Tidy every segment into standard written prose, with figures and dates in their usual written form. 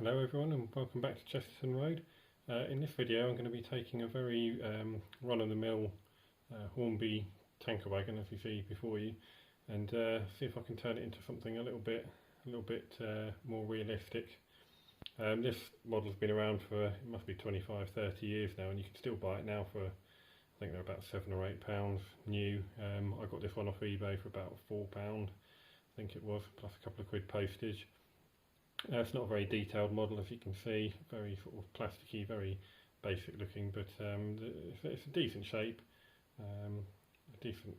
Hello everyone and welcome back to Chesterton Road. In this video I'm going to be taking a very run-of-the-mill Hornby tanker wagon, as you see before you, and see if I can turn it into something a little bit more realistic. This model's been around for, it must be 25-30 years now, and you can still buy it now for, I think they're about £7 or £8 new. I got this one off eBay for about £4, I think it was, plus a couple of quid postage. It's not a very detailed model, as you can see, very sort of plasticky, very basic looking, but it's a decent shape, a decent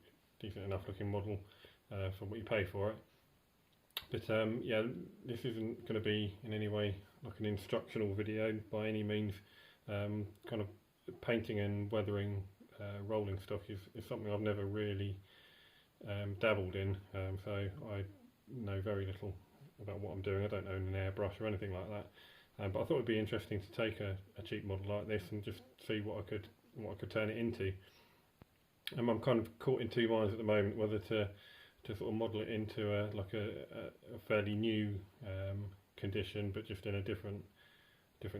enough looking model for what you pay for it. But yeah, this isn't going to be in any way like an instructional video by any means. Kind of painting and weathering rolling stock is something I've never really dabbled in, so I know very little about what I'm doing. I don't own an airbrush or anything like that, but I thought it'd be interesting to take a cheap model like this and just see what I could turn it into. I'm kind of caught in two minds at the moment, whether to sort of model it into a fairly new condition, but just in a different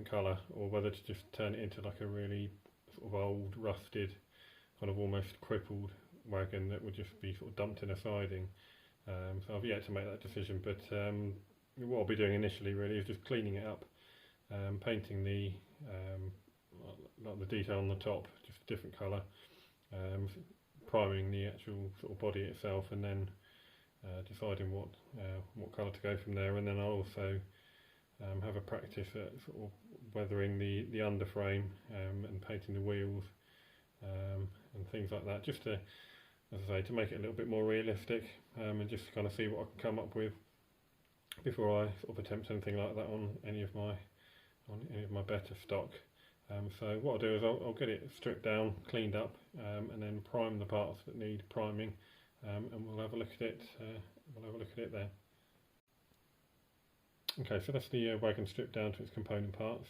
colour, or whether to just turn it into like a really sort of old, rusted, kind of almost crippled wagon that would just be sort of dumped in a siding. So I've yet to make that decision, but what I'll be doing initially really is just cleaning it up, painting the like the detail on the top, just a different colour, priming the actual sort of body itself, and then deciding what colour to go from there. And then I'll also have a practice at sort of weathering the underframe and painting the wheels and things like that, just to, as I say, to make it a little bit more realistic, and just kind of see what I can come up with before I sort of attempt anything like that on any of my better stock. So what I'll do is I'll get it stripped down, cleaned up, and then prime the parts that need priming, and we'll have a look at it. There. Okay, so that's the wagon stripped down to its component parts.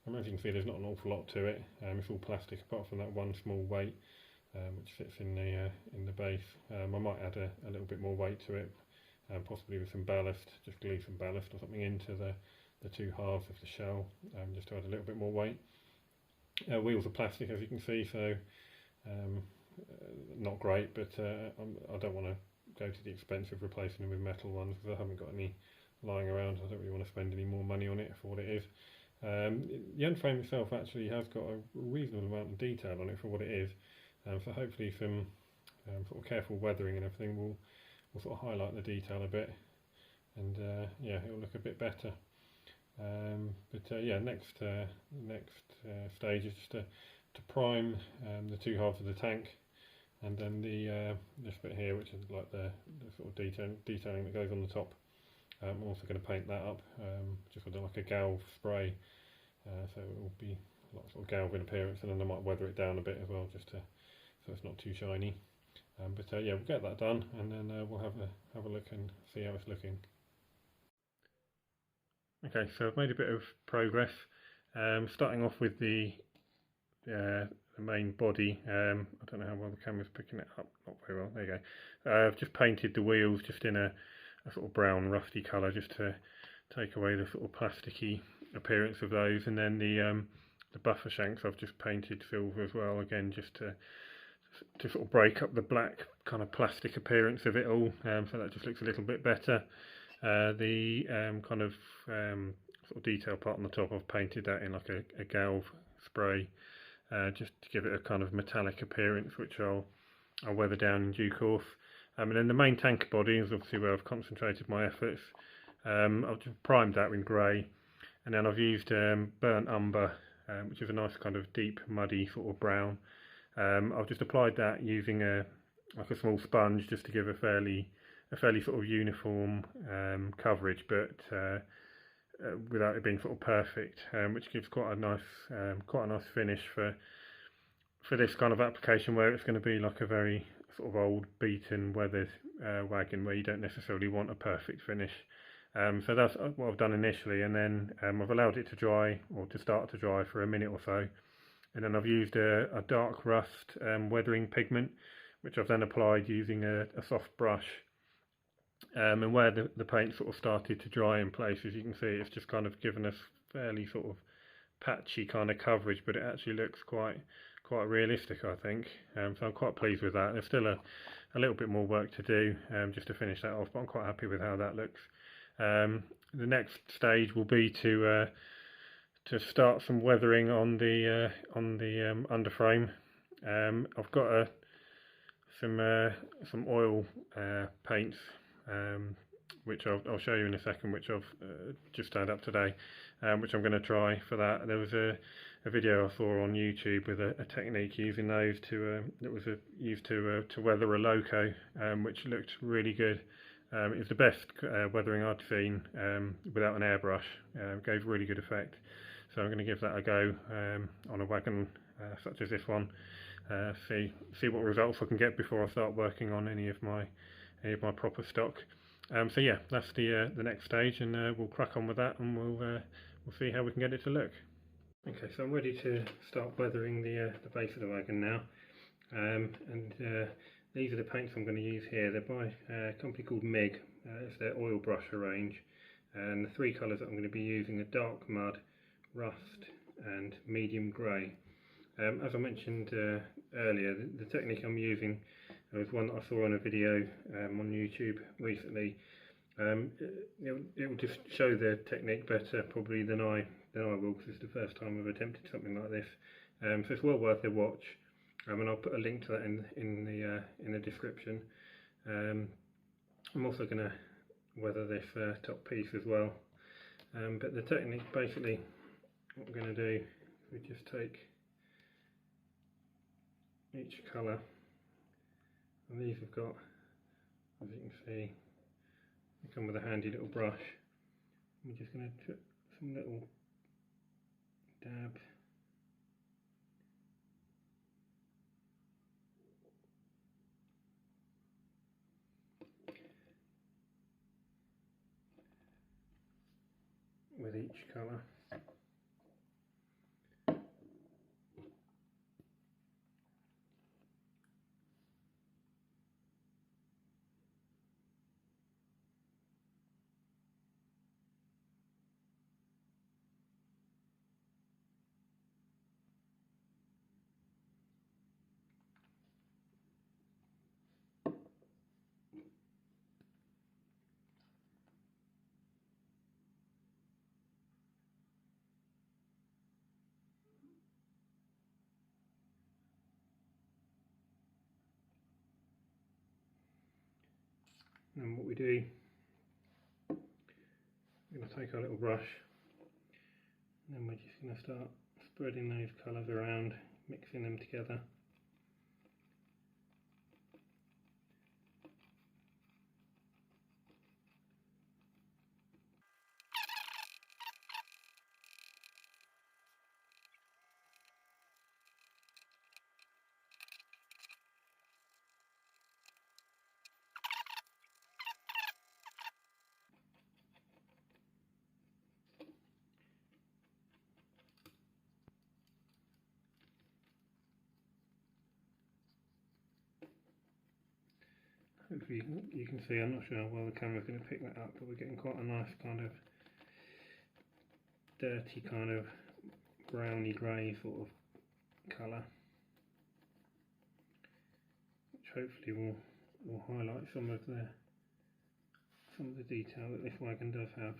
As you can see, there's not an awful lot to it. It's all plastic apart from that one small weight, which sits in the base. I might add a little bit more weight to it, possibly with some ballast, just glue some ballast or something into the two halves of the shell, just to add a little bit more weight. Wheels are plastic, as you can see, so not great, but I don't want to go to the expense of replacing them with metal ones, because I haven't got any lying around. I don't really want to spend any more money on it for what it is. The end frame itself actually has got a reasonable amount of detail on it for what it is. So hopefully some sort of careful weathering and everything will sort of highlight the detail a bit, and yeah, it'll look a bit better. But yeah, next stage is just to prime the two halves of the tank, and then this bit here, which is like the sort of detailing that goes on the top. I'm also going to paint that up just with like a galv spray, so it will be like sort of galvin appearance, and then I might weather it down a bit as well, just to so it's not too shiny. But yeah, we'll get that done, and then we'll have a look and see how it's looking. Okay, so I've made a bit of progress. Starting off with the main body. I don't know how well the camera's picking it up. Not very well. There you go. I've just painted the wheels just in a sort of brown rusty colour, just to take away the sort of plasticky appearance of those. And then the buffer shanks I've just painted silver as well, again just to sort of break up the black kind of plastic appearance of it all, so that just looks a little bit better. The kind of sort of detail part on the top, I've painted that in like a galv spray, just to give it a kind of metallic appearance, which I'll weather down in due course. And then the main tanker body is obviously where I've concentrated my efforts. I've just primed that in grey, and then I've used burnt umber, which is a nice kind of deep muddy sort of brown. I've just applied that using like a small sponge, just to give a fairly sort of uniform coverage, but without it being sort of perfect, which gives quite a nice finish for this kind of application, where it's going to be like a very sort of old, beaten, weathered wagon, where you don't necessarily want a perfect finish. So that's what I've done initially, and then I've allowed it to dry, or to start to dry, for a minute or so. And then I've used a dark rust weathering pigment, which I've then applied using a soft brush and where the paint sort of started to dry in places, you can see it's just kind of given us fairly sort of patchy kind of coverage, but it actually looks quite realistic, I think. So I'm quite pleased with that. There's still a little bit more work to do just to finish that off, but I'm quite happy with how that looks. The next stage will be to start some weathering on the underframe. I've got some oil paints, which I'll show you in a second, which I've just turned up today, which I'm going to try for that. There was a video I saw on YouTube with a technique using those that was used to weather a loco, which looked really good. It was the best weathering I'd seen without an airbrush. Gave really good effect. So I'm going to give that a go on a wagon such as this one. See what results I can get before I start working on any of my proper stock. So yeah, that's the next stage, and we'll crack on with that, and we'll see how we can get it to look. Okay, so I'm ready to start weathering the base of the wagon now, and these are the paints I'm going to use here. They're by a company called MIG. It's their oil brusher range, and the three colours that I'm going to be using are dark mud, rust, and medium grey. As I mentioned earlier, the technique I'm using was one that I saw on a video on YouTube recently. It will just show the technique better probably than I will, because it's the first time I've attempted something like this. So it's well worth a watch, and I'll put a link to that in the description. I'm also going to weather this top piece as well. But the technique, basically, what we're going to do, we just take each colour, and these have got, as you can see, they come with a handy little brush. We're just going to put some little dab with each colour. And what we do, we're going to take our little brush, and then we're just going to start spreading those colours around, mixing them together. Hopefully you can see, I'm not sure how well the camera's going to pick that up, but we're getting quite a nice kind of dirty kind of browny grey sort of colour, which hopefully will highlight some of the detail that this wagon does have.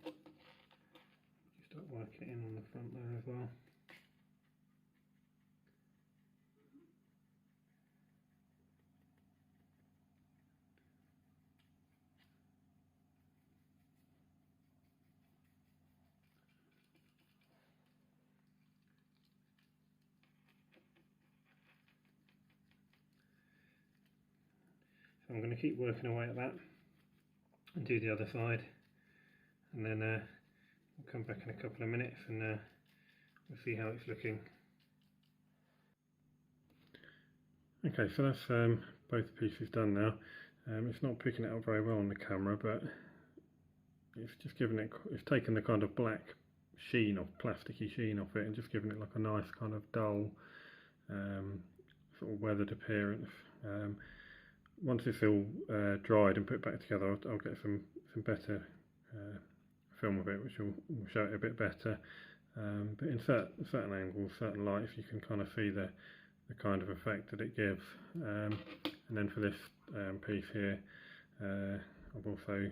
Just start working it in on the front there as well. So I'm going to keep working away at that and do the other side, and then we'll come back in a couple of minutes and we'll see how it's looking. Okay, so that's both pieces done now. It's not picking it up very well on the camera, but it's just giving it, it's taken the kind of black sheen off, plasticky sheen off it, and just giving it like a nice kind of dull sort of weathered appearance. Once it's all dried and put back together, I'll get some better film of it, which will show it a bit better. But in certain angles, certain lights, you can kind of see the kind of effect that it gives. And then for this piece here, I've also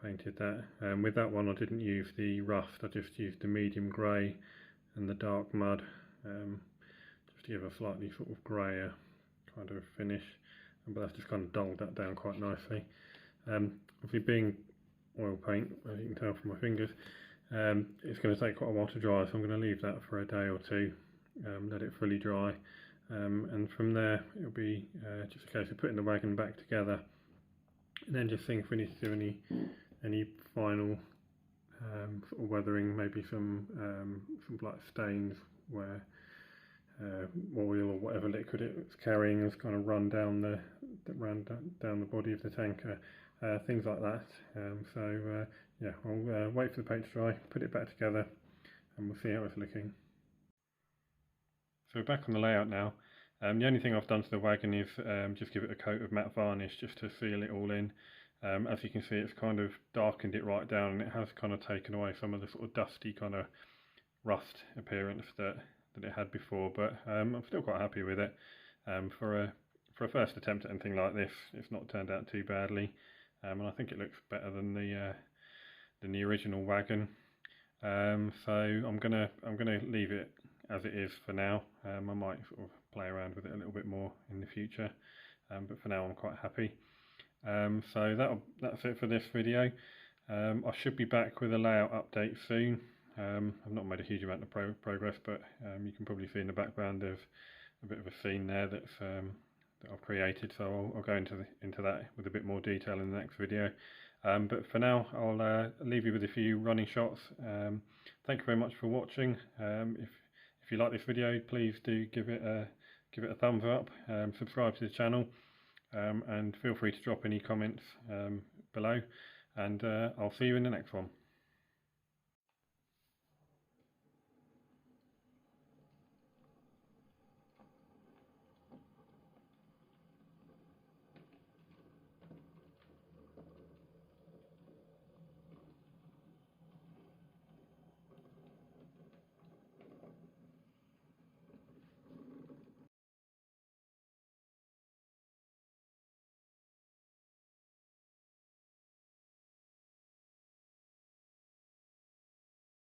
painted that. With that one, I didn't use the rust, I just used the medium grey and the dark mud, just to give a slightly sort of greyer kind of finish. But that's just kind of dulled that down quite nicely. Obviously, being oil paint, as you can tell from my fingers, it's going to take quite a while to dry, so I'm going to leave that for a day or two, let it fully dry, and from there it'll be just a case of putting the wagon back together, and then just seeing if we need to do any final sort of weathering, maybe some black stains where oil or whatever liquid it's carrying has kind of run down the body of the tanker, things like that. Yeah, I'll wait for the paint to dry, put it back together, and we'll see how it's looking. So we're back on the layout now. The only thing I've done to the wagon is just give it a coat of matte varnish just to seal it all in. As you can see, it's kind of darkened it right down, and it has kind of taken away some of the sort of dusty kind of rust appearance that it had before, but I'm still quite happy with it. For a first attempt at anything like this, it's not turned out too badly, and I think it looks better than the original wagon. So I'm gonna leave it as it is for now. I might sort of play around with it a little bit more in the future, but for now I'm quite happy. So that's it for this video. I should be back with a layout update soon. I've not made a huge amount of progress, but you can probably see in the background there's a bit of a scene there that I've created, so I'll go into that with a bit more detail in the next video. But for now, I'll leave you with a few running shots. Thank you very much for watching. If you like this video, please do give it a thumbs up, subscribe to the channel, and feel free to drop any comments below, and I'll see you in the next one.